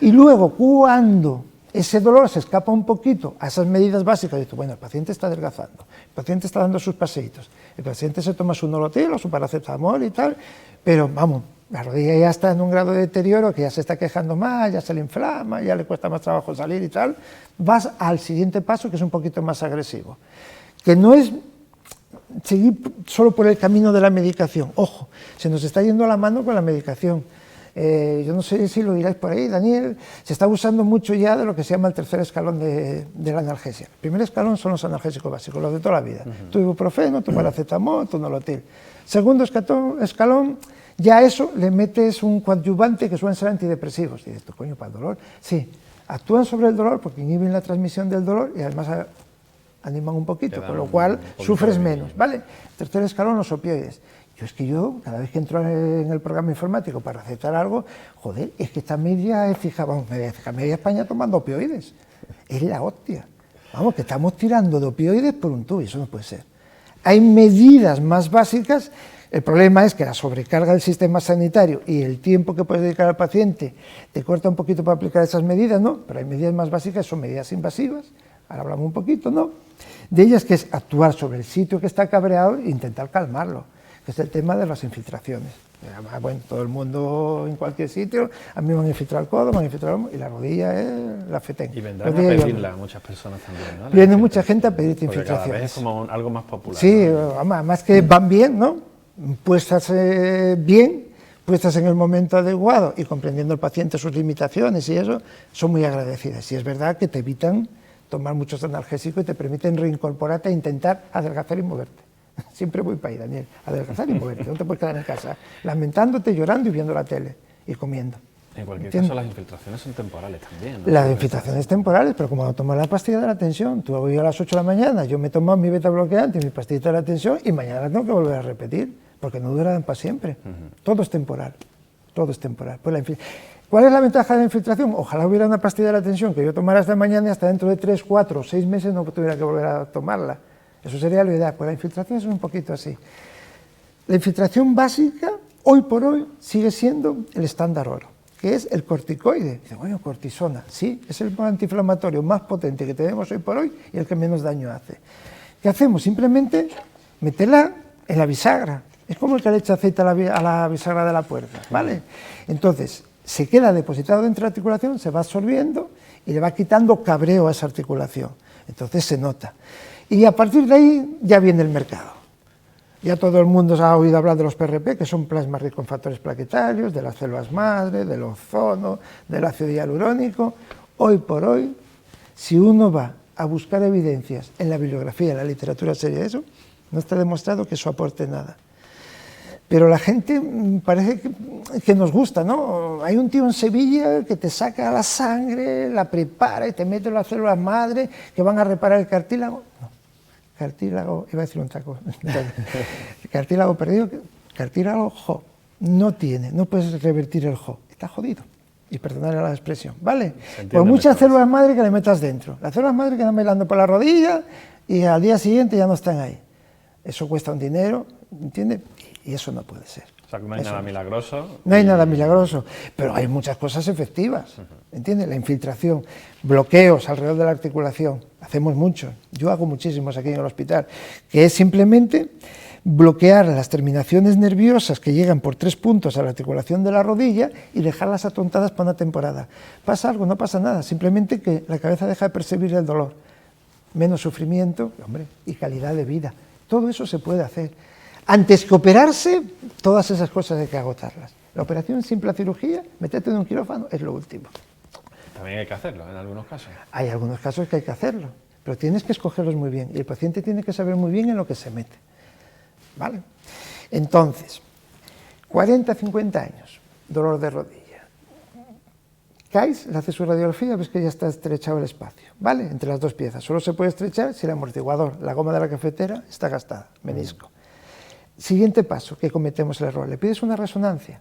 Y luego, cuando ese dolor se escapa un poquito a esas medidas básicas, digo, bueno, el paciente está adelgazando, el paciente está dando sus paseitos, el paciente se toma su nolotil o su paracetamol y tal, pero vamos, la rodilla ya está en un grado de deterioro que ya se está quejando más, ya se le inflama, ya le cuesta más trabajo salir y tal, vas al siguiente paso que es un poquito más agresivo, que no es seguir solo por el camino de la medicación. Ojo, se nos está yendo la mano con la medicación. Yo no sé si lo diráis por ahí, Daniel, se está usando mucho ya de lo que se llama el tercer escalón de la analgesia. El primer escalón son los analgésicos básicos, los de toda la vida. Tu ibuprofeno, tu paracetamol, tu nolotil. Segundo escalón, ya a eso le metes un coadyuvante que suelen ser antidepresivos. Y dices, ¿tú coño, para el dolor? Sí, actúan sobre el dolor porque inhiben la transmisión del dolor y además animan un poquito, con lo cual sufres menos, ¿vale? Tercer escalón, los opioides. Yo cada vez que entro en el programa informático para recetar algo, joder, es que esta media España tomando opioides. Es la hostia. Vamos, que estamos tirando de opioides por un tubo y eso no puede ser. Hay medidas más básicas. El problema es que la sobrecarga del sistema sanitario y el tiempo que puedes dedicar al paciente te corta un poquito para aplicar esas medidas, ¿no? Pero hay medidas más básicas, son medidas invasivas. Ahora hablamos un poquito, ¿no? De ellas, que es actuar sobre el sitio que está cabreado e intentar calmarlo, que es el tema de las infiltraciones. Bueno, todo el mundo en cualquier sitio, a mí me han infiltrado el codo, me han infiltrado el hombro, y la rodilla es la fetén. Y vendrán a pedirla a muchas personas también, ¿no? Viene mucha gente a pedirte infiltraciones. Cada vez es como algo más popular. Sí, ¿no? además que van bien, ¿no? Puestas bien, puestas en el momento adecuado y comprendiendo al paciente sus limitaciones y eso, son muy agradecidas. Y es verdad que te evitan tomar muchos analgésicos y te permiten reincorporarte e intentar adelgazar y moverte. Siempre voy para ahí, Daniel, adelgazar y moverte. No te puedes quedar en casa lamentándote, llorando y viendo la tele y comiendo. En cualquier caso, las infiltraciones son temporales también, ¿no? Las infiltraciones temporales, pero como tomas la pastilla de la tensión, tú voy a las 8 de la mañana, yo me tomo mi beta bloqueante y mi pastilla de la tensión y mañana la tengo que volver a repetir, porque no duran para siempre. Todo es temporal, todo es temporal. Pues ¿cuál es la ventaja de la infiltración? Ojalá hubiera una pastilla de la tensión que yo tomara hasta mañana y hasta dentro de 3, 4, 6 meses no tuviera que volver a tomarla. Eso sería lo ideal, pues la infiltración es un poquito así. La infiltración básica, hoy por hoy, sigue siendo el estándar oro, que es el corticoide. Dice, bueno, cortisona, sí, es el antiinflamatorio más potente que tenemos hoy por hoy y el que menos daño hace. ¿Qué hacemos? Simplemente meterla en la bisagra. Es como el que le echa aceite a la bisagra de la puerta, ¿vale? Entonces, se queda depositado dentro de la articulación, se va absorbiendo y le va quitando cabreo a esa articulación. Entonces se nota. Y a partir de ahí ya viene el mercado. Ya todo el mundo ha oído hablar de los PRP, que son plasmas ricos en factores plaquetarios, de las células madre, del ozono, del ácido hialurónico. Hoy por hoy, si uno va a buscar evidencias en la bibliografía, en la literatura seria, eso, no está demostrado que eso aporte nada. Pero la gente parece que nos gusta, ¿no? Hay un tío en Sevilla que te saca la sangre, la prepara y te mete las células madre que van a reparar el cartílago. No, cartílago, iba a decir un taco, cartílago perdido, cartílago jo, no tiene, no puedes revertir el jo, está jodido. Y perdonarle la expresión, ¿vale? Por muchas células madre que le metas dentro. Las células madre quedan bailando por la rodilla y al día siguiente ya no están ahí. Eso cuesta un dinero, ¿entiendes? Y eso no puede ser. O sea, que no hay nada milagroso. No hay nada milagroso, pero hay muchas cosas efectivas, ¿entiendes? La infiltración, bloqueos alrededor de la articulación, hacemos muchos, yo hago muchísimos aquí en el hospital, que es simplemente bloquear las terminaciones nerviosas que llegan por 3 puntos a la articulación de la rodilla y dejarlas atontadas para una temporada. ¿Pasa algo? No pasa nada, simplemente que la cabeza deja de percibir el dolor, menos sufrimiento, hombre, y calidad de vida. Todo eso se puede hacer. Antes que operarse, todas esas cosas hay que agotarlas. La operación simple, la cirugía, meterte en un quirófano, es lo último. También hay que hacerlo en algunos casos. Hay algunos casos que hay que hacerlo, pero tienes que escogerlos muy bien y el paciente tiene que saber muy bien en lo que se mete. ¿Vale? Entonces, 40, 50 años, dolor de rodilla. caes, le haces su radiografía, ves que ya está estrechado el espacio, ¿vale? Entre las dos piezas. Solo se puede estrechar si el amortiguador, la goma de la cafetera, está gastada, menisco. Siguiente paso, que cometemos el error, le pides una resonancia.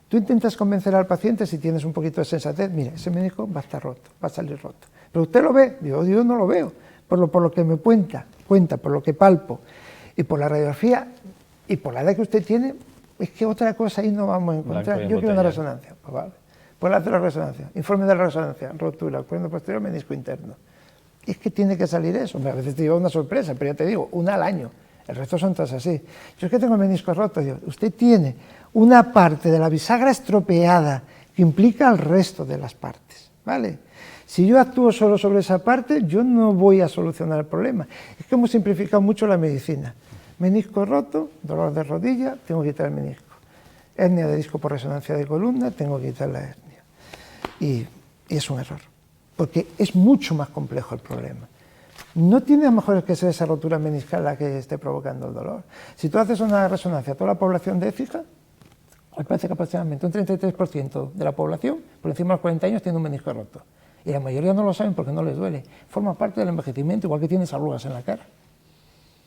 Tú intentas convencer al paciente, si tienes un poquito de sensatez, mire, ese menisco va a estar roto, va a salir roto. Pero usted lo ve, digo, yo no lo veo, por lo que me cuenta, por lo que palpo, y por la radiografía, y por la edad que usted tiene, es que otra cosa ahí no vamos a encontrar. Yo quiero una resonancia, pues vale. Pues hacer la resonancia, informe de la resonancia, rotura, cuerno posterior, menisco interno. Y es que tiene que salir eso, a veces te lleva una sorpresa, pero ya te digo, una al año, el resto son todas así. Yo es que tengo el menisco roto, digo, usted tiene una parte de la bisagra estropeada que implica al resto de las partes, ¿vale? Si yo actúo solo sobre esa parte, yo no voy a solucionar el problema. Es que hemos simplificado mucho la medicina. Menisco roto, dolor de rodilla, tengo que quitar el menisco. Hernia de disco por resonancia de columna, tengo que quitar la hernia. Y es un error, porque es mucho más complejo el problema. No tiene a lo mejor que ser esa rotura meniscal la que esté provocando el dolor. Si tú haces una resonancia a toda la población de écija, me parece que aproximadamente un 33% de la población, por encima de los 40 años, tiene un menisco roto. Y la mayoría no lo saben porque no les duele. Forma parte del envejecimiento, igual que tienes arrugas en la cara.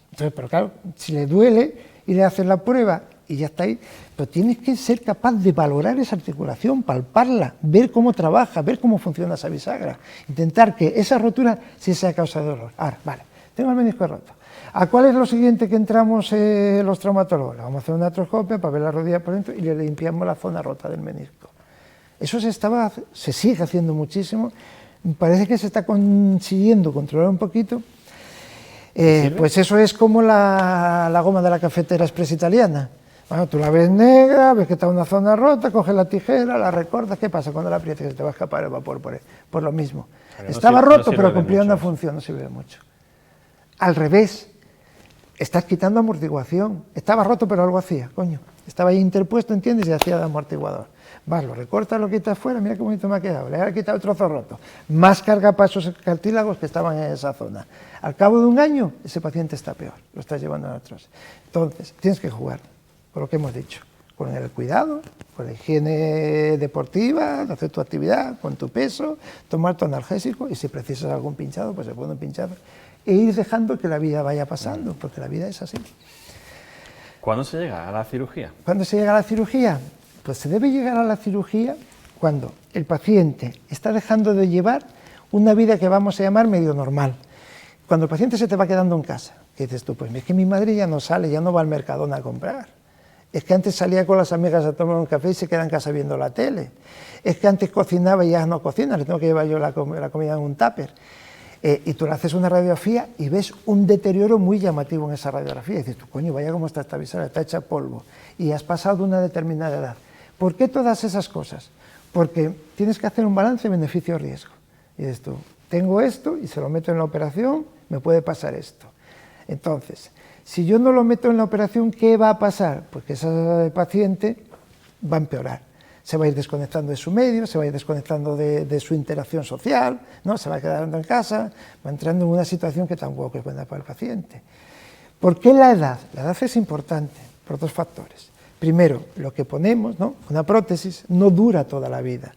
Entonces, pero claro, si le duele y le haces la prueba y ya está ahí, pero tienes que ser capaz de valorar esa articulación, palparla, ver cómo trabaja, ver cómo funciona esa bisagra, intentar que esa rotura sí sea causa de dolor. Ahora, vale, tengo el menisco roto. ¿A cuál es lo siguiente que entramos los traumatólogos? Le vamos a hacer una artroscopia para ver la rodilla por dentro y le limpiamos la zona rota del menisco. Eso se sigue haciendo muchísimo, parece que se está consiguiendo controlar un poquito. Pues eso es como la goma de la cafetera express italiana. Bueno, tú la ves negra, ves que está una zona rota, coges la tijera, la recortas, ¿qué pasa cuando la aprietas? Se te va a escapar el vapor por lo mismo. Estaba roto, pero cumplía una función, no sirve mucho. Al revés, estás quitando amortiguación. Estaba roto, pero algo hacía, coño. Estaba ahí interpuesto, ¿entiendes? Y hacía de amortiguador. Vas, lo recortas, lo quitas fuera, mira qué bonito me ha quedado, le he quitado el trozo roto. Más carga para esos cartílagos que estaban en esa zona. Al cabo de un año, ese paciente está peor, lo estás llevando a artrosis. Entonces, tienes que jugar, por lo que hemos dicho, con el cuidado, con la higiene deportiva, hacer tu actividad, con tu peso, tomar tu analgésico y si precisas algún pinchado, pues se pone un pinchado. E ir dejando que la vida vaya pasando, porque la vida es así. ¿Cuándo se llega a la cirugía? ¿Cuándo se llega a la cirugía? Pues se debe llegar a la cirugía cuando el paciente está dejando de llevar una vida que vamos a llamar medio normal. Cuando el paciente se te va quedando en casa, que dices tú, pues es que mi madre ya no sale, ya no va al Mercadona a comprar. Es que antes salía con las amigas a tomar un café y se queda en casa viendo la tele. Es que antes cocinaba y ya no cocina, le tengo que llevar yo la comida en un tupper. Y tú le haces una radiografía y ves un deterioro muy llamativo en esa radiografía. Y dices tú, coño, vaya cómo está esta bisagra, está hecha polvo. Y has pasado de una determinada edad. ¿Por qué todas esas cosas? Porque tienes que hacer un balance beneficio-riesgo. Y dices tú, tengo esto y se lo meto en la operación, me puede pasar esto. Entonces, si yo no lo meto en la operación, ¿qué va a pasar? Pues que ese paciente va a empeorar. Se va a ir desconectando de su medio, se va a ir desconectando de su interacción social, ¿no? Se va quedando en casa, va entrando en una situación que tampoco es buena para el paciente. ¿Por qué la edad? La edad es importante por dos factores. Primero, lo que ponemos, ¿no? Una prótesis no dura toda la vida.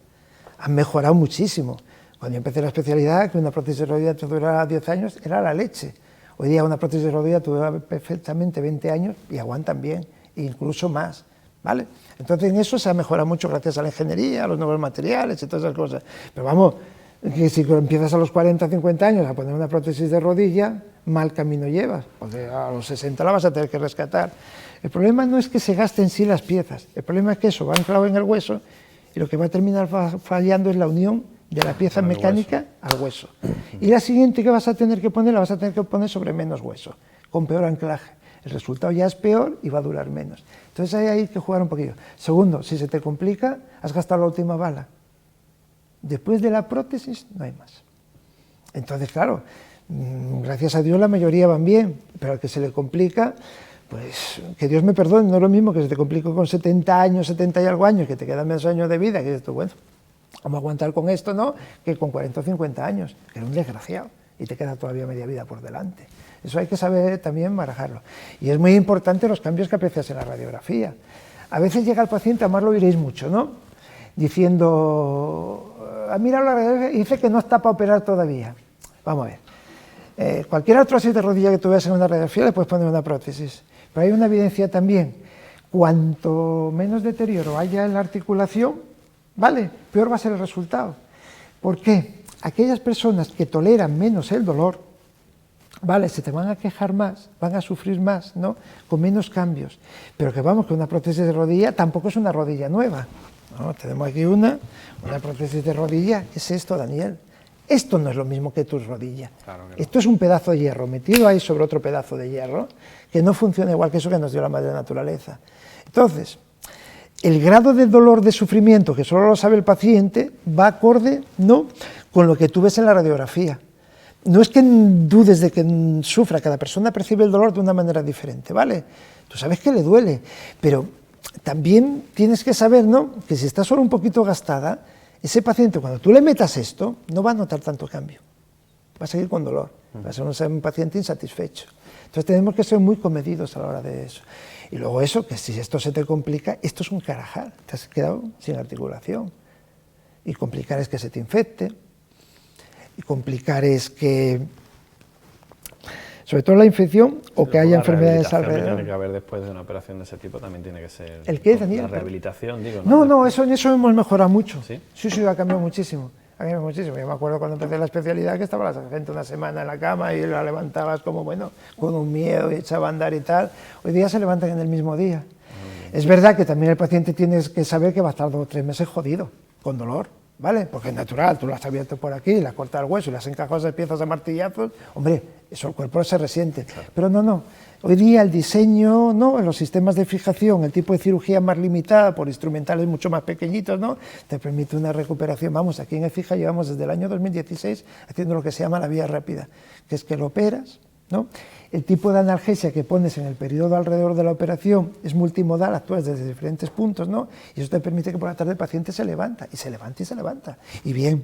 Han mejorado muchísimo. Cuando yo empecé la especialidad, que una prótesis de rodilla te durara 10 años, era la leche. Hoy día una prótesis de rodilla te dura perfectamente 20 años y aguantan bien, incluso más, ¿vale? Entonces en eso se ha mejorado mucho gracias a la ingeniería, a los nuevos materiales y todas esas cosas. Pero vamos, que si empiezas a los 40, 50 años a poner una prótesis de rodilla, mal camino llevas, porque a los 60 la vas a tener que rescatar. El problema no es que se gasten en sí las piezas, el problema es que eso va anclado en el hueso y lo que va a terminar fallando es la unión de la pieza mecánica al hueso. Y la siguiente que vas a tener que poner, la vas a tener que poner sobre menos hueso, con peor anclaje. El resultado ya es peor y va a durar menos. Entonces ahí hay que jugar un poquillo. Segundo, si se te complica, has gastado la última bala. Después de la prótesis no hay más. Entonces, claro, gracias a Dios la mayoría van bien, pero al que se le complica, pues que Dios me perdone, no es lo mismo que se te complique con 70 años, 70 y algo años, que te quedan menos años de vida, que dices tú, bueno, vamos a aguantar con esto, ¿no? Que con 40 o 50 años, que era un desgraciado, y te queda todavía media vida por delante. Eso hay que saber también barajarlo. Y es muy importante los cambios que aprecias en la radiografía. A veces llega el paciente, además lo oiréis mucho, ¿no? Diciendo, ha mirado la radiografía y dice que no está para operar todavía. Vamos a ver. Cualquier artrosis de rodilla que tú veas en una radiografía le puedes poner una prótesis. Pero hay una evidencia también. Cuanto menos deterioro haya en la articulación, ¿vale? Peor va a ser el resultado. ¿Por qué? Aquellas personas que toleran menos el dolor, ¿vale? Se te van a quejar más, van a sufrir más, ¿no? Con menos cambios. Pero que vamos, que una prótesis de rodilla tampoco es una rodilla nueva, ¿no? Tenemos aquí una prótesis de rodilla. ¿Qué es esto, Daniel? Esto no es lo mismo que tu rodilla. Claro que no. Esto es un pedazo de hierro metido ahí sobre otro pedazo de hierro que no funciona igual que eso que nos dio la madre naturaleza. Entonces, el grado de dolor, de sufrimiento, que solo lo sabe el paciente, va acorde, ¿no?, con lo que tú ves en la radiografía. No es que dudes de que sufra, cada persona percibe el dolor de una manera diferente, ¿vale? Tú sabes que le duele, pero también tienes que saber, ¿no?, que si está solo un poquito gastada, ese paciente, cuando tú le metas esto, no va a notar tanto cambio, va a seguir con dolor, va a ser un paciente insatisfecho. Entonces tenemos que ser muy comedidos a la hora de eso. Y luego eso, que si esto se te complica, esto es un carajal, te has quedado sin articulación. Y complicar es que se te infecte, y complicar es que, sobre todo la infección, o que haya enfermedades alrededor. Tiene que haber después de una operación de ese tipo, también tiene que ser... ¿El qué, Daniel? La rehabilitación, digo, ¿no? No, eso hemos mejorado mucho. ¿Sí? Sí, ha cambiado muchísimo. Yo me acuerdo cuando empecé la especialidad que estaba la gente una semana en la cama y la levantabas como, bueno, con un miedo y echaba a andar y tal. Hoy día se levantan en el mismo día. Es verdad que también el paciente tiene que saber que va a estar 2 o 3 meses jodido, con dolor, ¿vale? Porque es natural, tú lo has abierto por aquí, le has cortado el hueso y le has encajado esas piezas a martillazos, hombre, eso el cuerpo se resiente. Claro. Pero no. Hoy día el diseño, ¿no?, en los sistemas de fijación, el tipo de cirugía más limitada por instrumentales mucho más pequeñitos, ¿no?, te permite una recuperación. Vamos, aquí en EFIJA llevamos desde el año 2016 haciendo lo que se llama la vía rápida, que es que lo operas, ¿no? El tipo de analgesia que pones en el periodo alrededor de la operación es multimodal, actúas desde diferentes puntos, ¿no?, y eso te permite que por la tarde el paciente se levanta, y bien.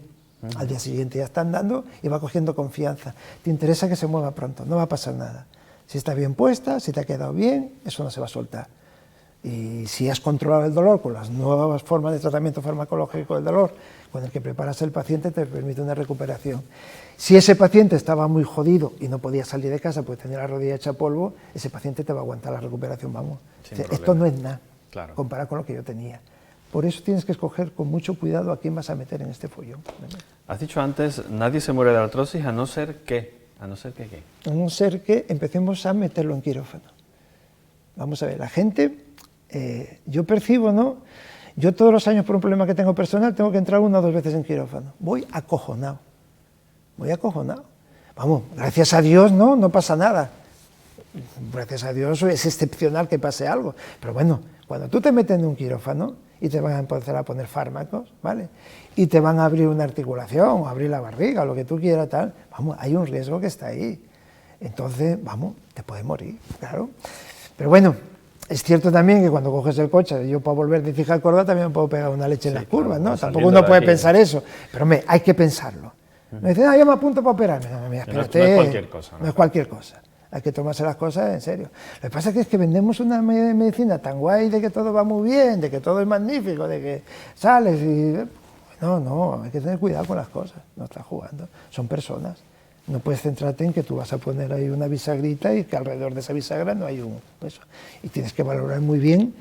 Al día siguiente ya está andando y va cogiendo confianza. Te interesa que se mueva pronto, no va a pasar nada. Si está bien puesta, si te ha quedado bien, eso no se va a soltar. Y si has controlado el dolor con las nuevas formas de tratamiento farmacológico del dolor, con el que preparas el paciente, te permite una recuperación. Si ese paciente estaba muy jodido y no podía salir de casa porque tenía la rodilla hecha polvo, ese paciente te va a aguantar la recuperación, vamos. Esto no es nada, claro, comparado con lo que yo tenía. Por eso tienes que escoger con mucho cuidado a quién vas a meter en este follón. Has dicho antes, nadie se muere de artrosis a no ser que... ¿A no ser que qué? A no ser que empecemos a meterlo en quirófano. Vamos a ver, la gente, yo percibo, ¿no? Yo todos los años por un problema que tengo personal tengo que entrar 1 o 2 veces en quirófano. Voy acojonado. Vamos, gracias a Dios no pasa nada. Gracias a Dios es excepcional que pase algo. Pero bueno, cuando tú te metes en un quirófano y te van a empezar a poner fármacos, ¿vale?, y te van a abrir una articulación, o abrir la barriga, lo que tú quieras, tal, vamos, hay un riesgo que está ahí. Entonces, vamos, te puedes morir, claro. Pero bueno, es cierto también que cuando coges el coche, yo para volver de fija Córdoba también me puedo pegar una leche en las curvas, ¿no? Tampoco uno puede pensar eso, pero hombre, hay que pensarlo. Me dicen, yo me apunto para operarme. No, mira, espérate, no es cualquier cosa. No es cualquier cosa. Hay que tomarse las cosas en serio. Lo que pasa es que vendemos una medicina tan guay de que todo va muy bien, de que todo es magnífico, de que sales y... No, hay que tener cuidado con las cosas, no estás jugando, son personas. No puedes centrarte en que tú vas a poner ahí una bisagrita y que alrededor de esa bisagra no hay un... Eso. Y tienes que valorar muy bien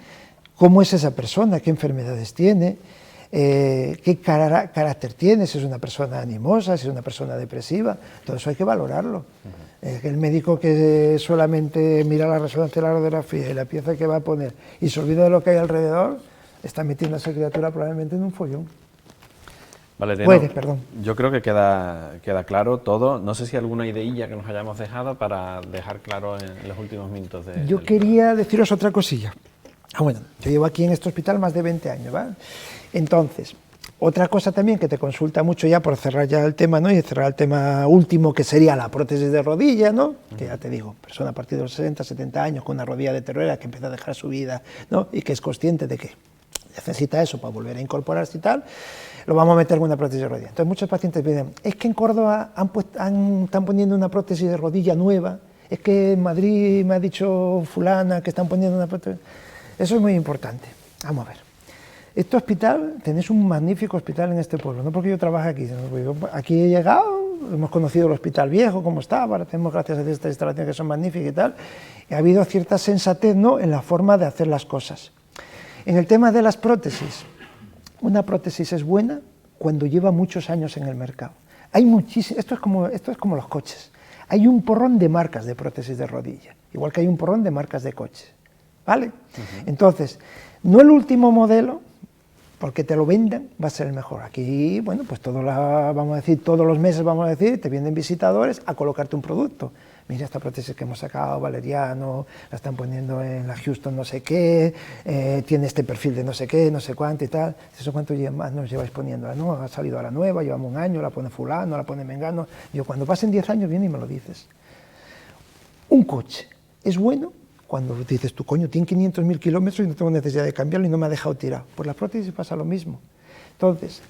cómo es esa persona, qué enfermedades tiene, qué carácter tiene, si es una persona animosa, si es una persona depresiva, todo eso hay que valorarlo. El médico que solamente mira la resonancia de la radiografía y la pieza que va a poner y se olvida de lo que hay alrededor, está metiendo a esa criatura probablemente en un follón. Valeriano, yo creo que queda claro todo. No sé si alguna ideilla que nos hayamos dejado para dejar claro en los últimos minutos de... Yo quería deciros otra cosilla. Bueno, yo llevo aquí en este hospital más de 20 años, ¿vale? Entonces, otra cosa también que te consulta mucho ya por cerrar ya el tema, ¿no?, y cerrar el tema último, que sería la prótesis de rodilla, ¿no?, que ya te digo, persona a partir de los 60, 70 años con una rodilla deteriorada que empieza a dejar su vida, ¿no?, y que es consciente de que necesita eso para volver a incorporarse y tal, lo vamos a meter en una prótesis de rodilla. Entonces muchos pacientes piden, es que en Córdoba están poniendo una prótesis de rodilla nueva, es que en Madrid me ha dicho fulana que están poniendo una prótesis... Eso es muy importante. Vamos a ver. Este hospital, tenéis un magnífico hospital en este pueblo, no porque yo trabaje aquí, sino porque yo aquí he llegado, hemos conocido el hospital viejo, cómo estaba, ahora tenemos gracias a Dios estas instalaciones que son magníficas y tal, y ha habido cierta sensatez, ¿no?, en la forma de hacer las cosas. En el tema de las prótesis, una prótesis es buena cuando lleva muchos años en el mercado. Hay muchísimas, esto es como los coches, hay un porrón de marcas de prótesis de rodilla, igual que hay un porrón de marcas de coches, ¿vale? Entonces, no el último modelo, porque te lo vendan, va a ser el mejor. Aquí, bueno, pues todos los meses, vamos a decir, te vienen visitadores a colocarte un producto. Mira esta prótesis que hemos sacado, Valeriano, la están poniendo en la Houston no sé qué, tiene este perfil de no sé qué, no sé cuánto y tal. ¿Eso cuánto más nos lleváis poniéndola? No, ha salido a la nueva, llevamos un año, la pone fulano, la pone mengano. Yo, cuando pasen 10 años, viene y me lo dices. Un coche es bueno cuando dices tú, coño, tiene 500.000 kilómetros y no tengo necesidad de cambiarlo y no me ha dejado tirado. Pues la prótesis pasa lo mismo. Entonces,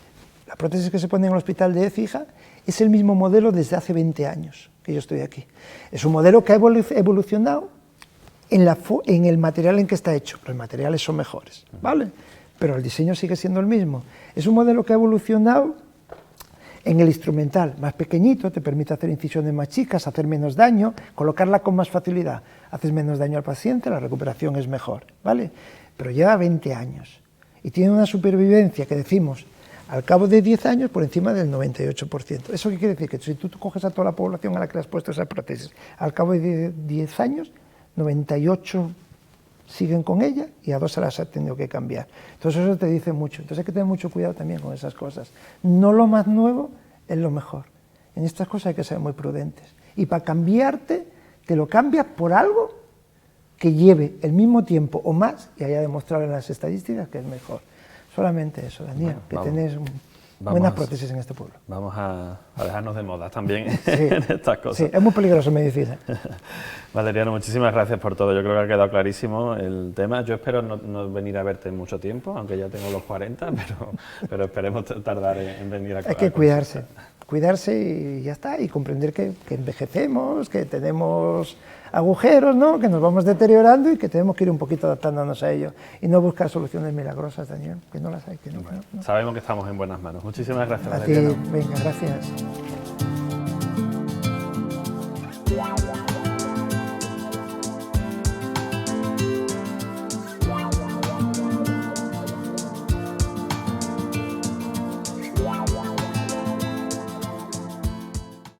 la prótesis que se pone en el hospital de Écija es el mismo modelo desde hace 20 años que yo estoy aquí. Es un modelo que ha evolucionado en el material en que está hecho. Los materiales son mejores, ¿vale? Pero el diseño sigue siendo el mismo. Es un modelo que ha evolucionado en el instrumental, más pequeñito, te permite hacer incisiones más chicas, hacer menos daño, colocarla con más facilidad. Haces menos daño al paciente, la recuperación es mejor, ¿vale? Pero lleva 20 años y tiene una supervivencia que decimos, al cabo de 10 años, por encima del 98%. ¿Eso qué quiere decir? Que si tú coges a toda la población a la que le has puesto esa prótesis, al cabo de 10 años, 98 siguen con ella y a 2 se las ha tenido que cambiar. Entonces eso te dice mucho. Entonces hay que tener mucho cuidado también con esas cosas. No lo más nuevo es lo mejor. En estas cosas hay que ser muy prudentes. Y para cambiarte, te lo cambias por algo que lleve el mismo tiempo o más y haya demostrado en las estadísticas que es mejor. Solamente eso, Daniel, bueno, que tenés buenas prótesis en este pueblo. Vamos a dejarnos de moda también en estas cosas. Sí, es muy peligroso medicina. Valeriano, muchísimas gracias por todo. Yo creo que ha quedado clarísimo el tema. Yo espero no venir a verte en mucho tiempo, aunque ya tengo los 40, pero esperemos tardar en venir a Hay que cuidarse y ya está, y comprender que envejecemos, que tenemos agujeros, ¿no?, que nos vamos deteriorando y que tenemos que ir un poquito adaptándonos a ello y no buscar soluciones milagrosas, Daniel, que no las hay. Que no. Sabemos que estamos en buenas manos. Muchísimas gracias, A Valeriano. ti, venga, gracias.